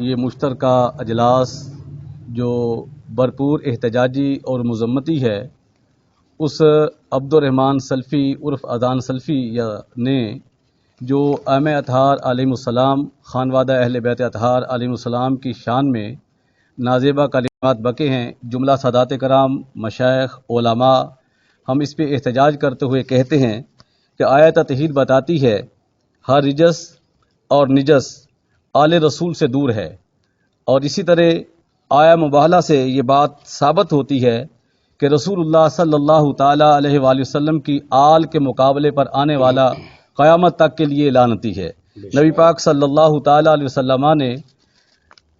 یہ مشترکہ اجلاس جو بھرپور احتجاجی اور مذمتی ہے، اس عبد الرحمن سلفی عرف اذان سلفی نے جو ائمہ اطہار علیہم السلام، خانوادہ اہل بیت اطہار علیہم السلام کی شان میں نازیبہ کلمات بکے ہیں، جملہ سادات کرام، مشائخ، علماء، ہم اس پہ احتجاج کرتے ہوئے کہتے ہیں کہ آیت تطہیر بتاتی ہے ہر رجس اور نجس آل رسول سے دور ہے، اور اسی طرح آیا مباہلہ سے یہ بات ثابت ہوتی ہے کہ رسول اللہ صلی اللہ تعالی علیہ وآلہ وسلم کی آل کے مقابلے پر آنے والا قیامت تک کے لیے لعنتی ہے۔ نبی پاک صلی اللہ تعالی علیہ وسلم نے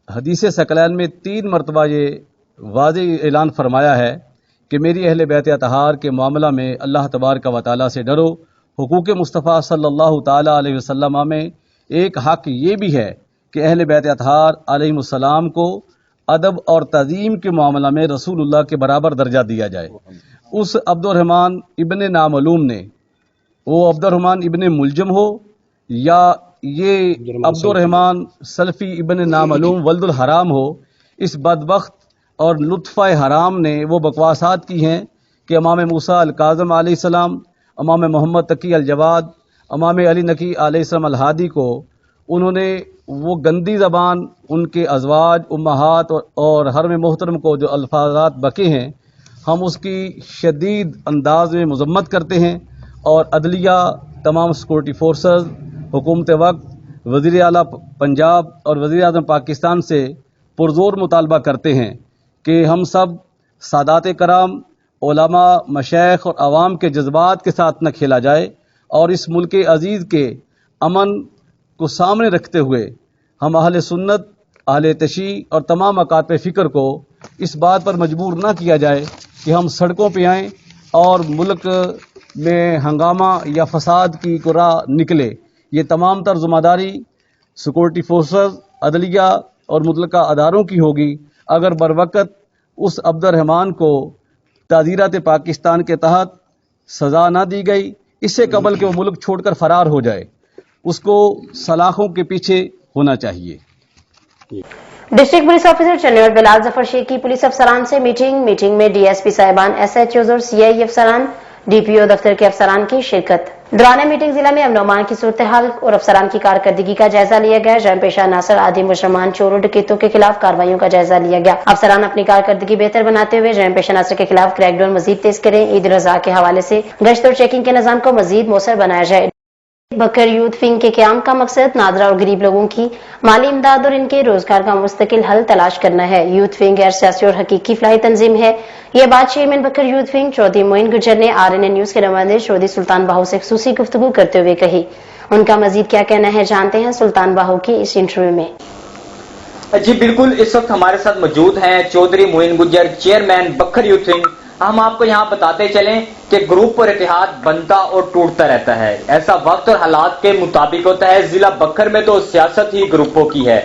حدیث ثقلین میں 3 مرتبہ یہ واضح اعلان فرمایا ہے کہ میری اہل بیت اطہار کے معاملہ میں اللہ تبارک و تعالیٰ سے ڈرو۔ حقوق مصطفیٰ صلی اللہ تعالی علیہ وسلم میں ایک حق یہ بھی ہے کہ اہل بیت اطہار علیہ السلام کو ادب اور تعظیم کے معاملہ میں رسول اللہ کے برابر درجہ دیا جائے۔ اس عبد الرحمن ابن نامعلوم نے، وہ عبد الرحمن ابن ملجم ہو یا یہ عبد الرحمن سلفی ابن نامعلوم ولد الحرام ہو، اس بدبخت اور لطفہ حرام نے وہ بکواسات کی ہیں کہ امام موسیٰ الکاظم علیہ السلام، امام محمد تقی الجواد، امام علی نقی علیہ السلام الہادی کو انہوں نے وہ گندی زبان، ان کے ازواج، امہات اور حرم محترم کو جو الفاظات بکے ہیں، ہم اس کی شدید انداز میں مذمت کرتے ہیں، اور عدلیہ، تمام سیکورٹی فورسز، حکومت وقت، وزیر اعلیٰ پنجاب اور وزیر اعظم پاکستان سے پرزور مطالبہ کرتے ہیں کہ ہم سب سادات کرام، علماء، مشائخ اور عوام کے جذبات کے ساتھ نہ کھیلا جائے، اور اس ملک عزیز کے امن کو سامنے رکھتے ہوئے ہم اہل سنت، اہل تشیع اور تمام اکاتب فکر کو اس بات پر مجبور نہ کیا جائے کہ ہم سڑکوں پہ آئیں اور ملک میں ہنگامہ یا فساد کی راہ نکلے۔ یہ تمام تر ذمہ داری سیکورٹی فورسز، عدلیہ اور متعلقہ اداروں کی ہوگی اگر بروقت اس عبد الرحمن کو تعزیرات پاکستان کے تحت سزا نہ دی گئی، اس سے قبل کہ وہ ملک چھوڑ کر فرار ہو جائے، اس کو سلاخوں کے پیچھے ہونا چاہیے۔ ڈسٹرکٹ پولیس آفیسر جنرل بلال ظفر شیخ کی پولیس افسران سے میٹنگ میں ڈی ایس پی صاحبان، ایس ایچ اوز اور سی آئی افسران، ڈی پی او دفتر کے افسران کی شرکت۔ دوران میٹنگ ضلع میں امن و امان کی صورتحال اور افسران کی کارکردگی کا جائزہ لیا گیا۔ جرم پیشہ عناصر، عادی مجرمان، چوروں ڈکیتوں کے خلاف کارروائیوں کا جائزہ لیا گیا۔ افسران اپنی کارکردگی بہتر بناتے ہوئے جرم پیشہ عناصر کے خلاف کریک ڈاؤن مزید تیز کریں۔ عید الاضحیٰ کے حوالے سے گشت اور چیکنگ کے نظام کو مزید مؤثر بنایا جائے۔ بکر یوتھ ونگ کے قیام کا مقصد نادرہ اور غریب لوگوں کی مالی امداد اور ان کے روزگار کا مستقل حل تلاش کرنا ہے۔ یوتھ ونگ غیر سیاسی اور حقیقی فلاحی تنظیم ہے۔ یہ بات چیئرمین بکر یوتھ ونگ چودھری معین گجر نے RNN نیوز کے نمائندے چودھری سلطان باہو سے خصوصی گفتگو کرتے ہوئے کہی۔ ان کا مزید کیا کہنا ہے جانتے ہیں سلطان باہو کی اس انٹرویو میں۔ جی بالکل، اس وقت ہمارے ساتھ موجود ہیں چودھری معین گجر، چیئرمین بکر یوتھ ونگ۔ ہم آپ کو یہاں بتاتے چلیں کہ گروپ اور اتحاد بنتا اور ٹوٹتا رہتا ہے، ایسا وقت اور حالات کے مطابق ہوتا ہے۔ ضلع بکر میں تو سیاست ہی گروپوں کی ہے،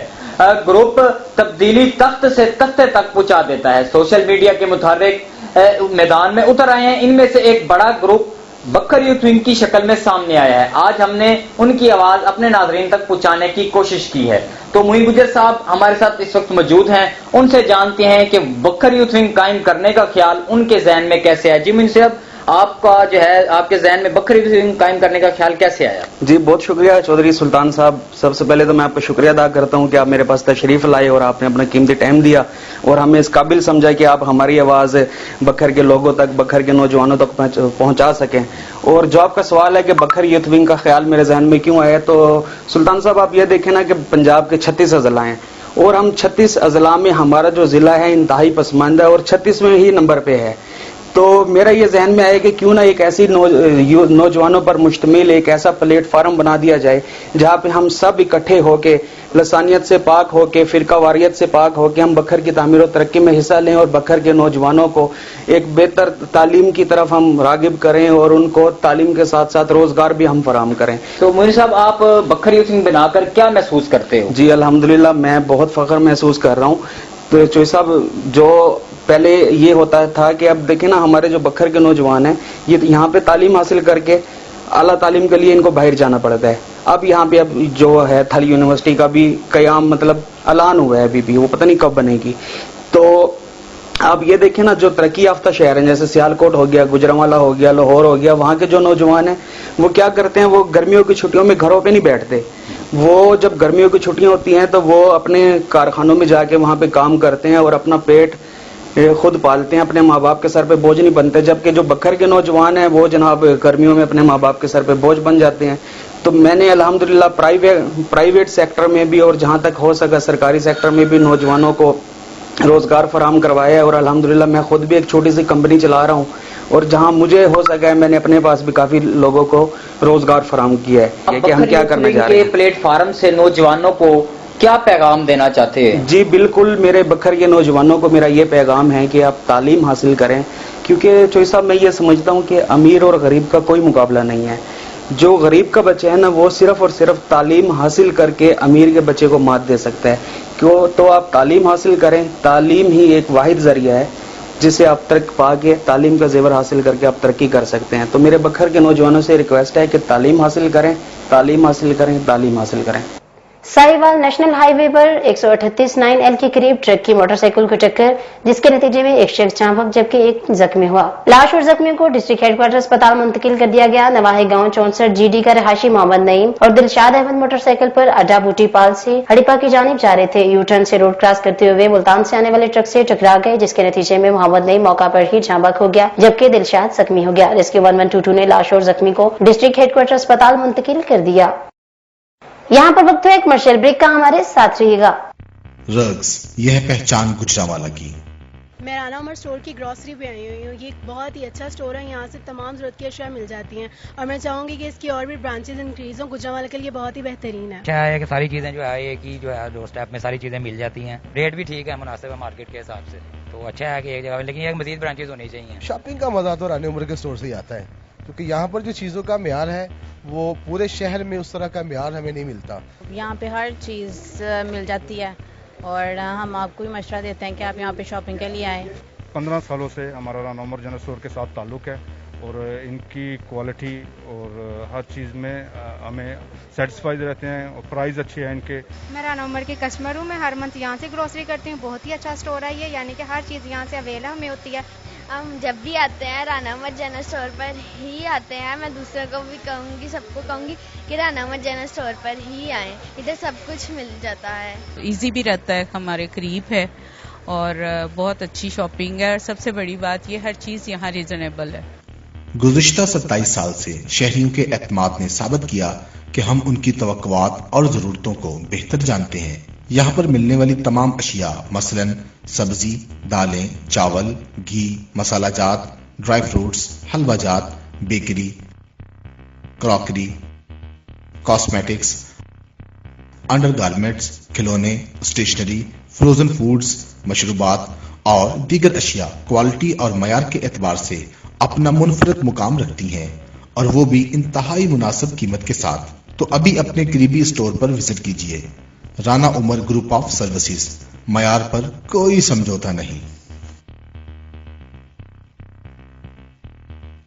گروپ تبدیلی تخت سے تختے تک پہنچا دیتا ہے۔ سوشل میڈیا کے متحرک میدان میں اتر آئے ہیں، ان میں سے ایک بڑا گروپ بکر یوتھ ونگ کی شکل میں سامنے آیا ہے۔ آج ہم نے ان کی آواز اپنے ناظرین تک پہنچانے کی کوشش کی ہے۔ تو معین گجر صاحب ہمارے ساتھ اس وقت موجود ہیں، ان سے جانتے ہیں کہ بکر یوتھ ونگ قائم کرنے کا خیال ان کے ذہن میں کیسے ہے۔ جی معین صاحب، آپ کا جو ہے آپ کے ذہن میں بکر یوتھ ونگ قائم کرنے کا خیال کیسے آیا؟ جی بہت شکریہ چودھری سلطان صاحب، سب سے پہلے تو میں آپ کا شکریہ ادا کرتا ہوں کہ آپ میرے پاس تشریف لائے اور آپ نے اپنا قیمتی ٹائم دیا اور ہمیں اس قابل سمجھا کہ آپ ہماری آواز بکر کے لوگوں تک، بکر کے نوجوانوں تک پہنچا سکیں۔ اور جو آپ کا سوال ہے کہ بکر یوتھ ونگ کا خیال میرے ذہن میں کیوں آیا، تو سلطان صاحب آپ یہ دیکھیں نا کہ پنجاب کے 36 اضلاع ہیں اور ہم 36 اضلاع میں ہمارا جو ضلع ہے انتہائی پسماندہ اور 36ویں ہی نمبر پہ ہے۔ تو میرا یہ ذہن میں آیا کہ کیوں نہ ایک ایسی نوجوانوں پر مشتمل ایک ایسا پلیٹ فارم بنا دیا جائے جہاں پہ ہم سب اکٹھے ہو کے، لسانیت سے پاک ہو کے، فرقہ واریت سے پاک ہو کے ہم بکر کی تعمیر و ترقی میں حصہ لیں اور بکر کے نوجوانوں کو ایک بہتر تعلیم کی طرف ہم راغب کریں اور ان کو تعلیم کے ساتھ ساتھ روزگار بھی ہم فراہم کریں۔ تو معین صاحب، آپ بکر یوتھ ونگ بنا کر کیا محسوس کرتے ہو؟ جی الحمدللہ میں بہت فخر محسوس کر رہا ہوں۔ تو چوہدری صاحب، جو پہلے یہ ہوتا تھا کہ اب دیکھیں نا ہمارے جو بکر کے نوجوان ہیں یہ یہاں پہ تعلیم حاصل کر کے اعلیٰ تعلیم کے لیے ان کو باہر جانا پڑتا ہے اب یہاں پہ اب جو ہے تھل یونیورسٹی کا بھی قیام مطلب اعلان ہوا ہے ابھی بھی، وہ پتہ نہیں کب بنے گی. تو آپ یہ دیکھیں نا، جو ترقی یافتہ شہر ہیں جیسے سیالکوٹ ہو گیا، گوجرانوالا ہو گیا، لاہور ہو گیا، وہاں کے جو نوجوان ہیں وہ کیا کرتے ہیں، وہ گرمیوں کی چھٹیوں میں گھروں پہ نہیں بیٹھتے. وہ جب گرمیوں کی چھٹیاں ہوتی ہیں تو وہ اپنے کارخانوں میں جا کے وہاں پہ کام کرتے ہیں اور اپنا پیٹ خود پالتے ہیں، اپنے ماں باپ کے سر پہ بوجھ نہیں بنتے. جبکہ جو بکھر کے نوجوان ہیں وہ جناب گرمیوں میں اپنے ماں باپ کے سر پہ بوجھ بن جاتے ہیں. تو میں نے الحمدللہ پرائیویٹ سیکٹر میں بھی اور جہاں تک ہو سکا سرکاری سیکٹر میں بھی نوجوانوں کو روزگار فراہم کروایا ہے. اور الحمدللہ میں خود بھی ایک چھوٹی سی کمپنی چلا رہا ہوں، اور جہاں مجھے ہو سکا ہے میں نے اپنے پاس بھی کافی لوگوں کو روزگار فراہم کیا ہے. کہ ہم کیا کرنے جا رہے ہیں پلیٹ فارم سے نوجوانوں کو کیا پیغام دینا چاہتے ہیں؟ جی بالکل، میرے بکھر کے نوجوانوں کو میرا یہ پیغام ہے کہ آپ تعلیم حاصل کریں، کیونکہ چوئی صاحب میں یہ سمجھتا ہوں کہ امیر اور غریب کا کوئی مقابلہ نہیں ہے. جو غریب کا بچہ ہے نا وہ صرف اور صرف تعلیم حاصل کر کے امیر کے بچے کو مات دے سکتا ہے. کیوں؟ تو آپ تعلیم حاصل کریں، تعلیم ہی ایک واحد ذریعہ ہے جس سے آپ پا کے تعلیم کا زیور حاصل کر کے آپ ترقی کر سکتے ہیں. تو میرے بکھر کے نوجوانوں سے ریکویسٹ ہے کہ تعلیم حاصل کریں، تعلیم حاصل کریں، تعلیم حاصل کریں. ساہیوال نیشنل ہائی وے پر 138/9L کے قریب ٹرک کی موٹر سائیکل کو ٹکر، جس کے نتیجے میں ایک شخص جاں بحق جبکہ ایک زخمی ہوا. لاش اور زخمیوں کو ڈسٹرکٹ ہیڈ کوارٹر اسپتال منتقل کر دیا گیا. نواحی گاؤں 64GD کا رہائشی محمد نعیم اور دلشاد احمد موٹر سائیکل پر اڈا بوٹی پال سے ہڑیپا کی جانب جا رہے تھے. یو ٹرن سے روڈ کراس کرتے ہوئے ملتان سے آنے والے ٹرک سے ٹکرا گئے، جس کے نتیجے میں محمد نعیم موقع پر ہی جاں بحق ہو گیا جبکہ دلشاد زخمی ہو گیا. ریسکیو 1122 نے لاش اور زخمی کو ڈسٹرکٹ ہیڈ کوارٹر اسپتال منتقل کر دیا. یہاں پر وقت ہے ایک کمرشل بریک کا، ہمارے ساتھ رہیے گا. رگز، یہ ہے پہچان گجرانوالا کی. میں رانا عمر اسٹور کی گروسری پہ آئی ہوئی ہوں. یہ ایک بہت ہی اچھا اسٹور ہے، یہاں سے تمام ضرورت کی اشیاء مل جاتی ہیں اور میں چاہوں گی کہ اس کی اور بھی برانچز انکریز ہوں. گجرانوالا کے لیے بہت ہی بہترین ہے. اچھا ہے کہ ساری چیزیں جو ہے ایک ہی جو ہے ڈور اسٹیپ میں ساری چیزیں مل جاتی ہیں، ریٹ بھی ٹھیک ہے، مناسب ہے مارکیٹ کے حساب سے. تو اچھا ہے کہ ایک جگہ، لیکن ایک مزید برانچز ہونی چاہیے. شاپنگ کا مزہ تو رانا عمر کے اسٹور سے ہی آتا ہے، کیونکہ یہاں پر جو چیزوں کا معیار ہے وہ پورے شہر میں اس طرح کا معیار ہمیں نہیں ملتا. یہاں پہ ہر چیز مل جاتی ہے اور ہم آپ کو بھی مشورہ دیتے ہیں کہ آپ یہاں پہ شاپنگ کے لیے آئیں. 15 سالوں سے ہمارا رانا عمر جنرل اسٹور کے ساتھ تعلق ہے اور ان کی کوالٹی اور ہر چیز میں ہمیں سیٹسفائیڈ رہتے ہیں اور پرائز اچھے ہیں ان کے. میں رانا عمر کی کسٹمر ہوں، میں ہر منتھ یہاں سے گروسری کرتی ہوں. بہت ہی اچھا اسٹور ہے یہ، یعنی کہ ہر چیز یہاں سے اویلیبل ہمیں ہوتی ہے. ہم جب بھی آتے ہیں رانا عمر جنرل اسٹور پر ہی آتے ہیں. میں دوسروں کو بھی کہوں گی، سب کو کہوں گی کہ رانا عمر جنرل اسٹور پر ہی آئیں، ادھر سب کچھ مل جاتا ہے. ایزی بھی رہتا ہے، ہمارے قریب ہے اور بہت اچھی شاپنگ ہے، اور سب سے بڑی بات یہ ہر چیز یہاں ریزنیبل ہے. گزشتہ 27 سال سے شہریوں کے اعتماد نے ثابت کیا کہ ہم ان کی توقعات اور ضرورتوں کو بہتر جانتے ہیں. یہاں پر ملنے والی تمام اشیاء مثلاً سبزی، دالیں، چاول، گھی، مسالہ جات، ڈرائی فروٹس، حلوہ جات، bakery, crockery, cosmetics, under garments, کھلونے، اسٹیشنری، فروزن فوڈز، مشروبات اور دیگر اشیاء کوالٹی اور معیار کے اعتبار سے اپنا منفرد مقام رکھتی ہیں، اور وہ بھی انتہائی مناسب قیمت کے ساتھ. تو ابھی اپنے قریبی اسٹور پر وزٹ کیجیے. رانا عمر گروپ آف سروسز، معیار پر کوئی سمجھوتا نہیں.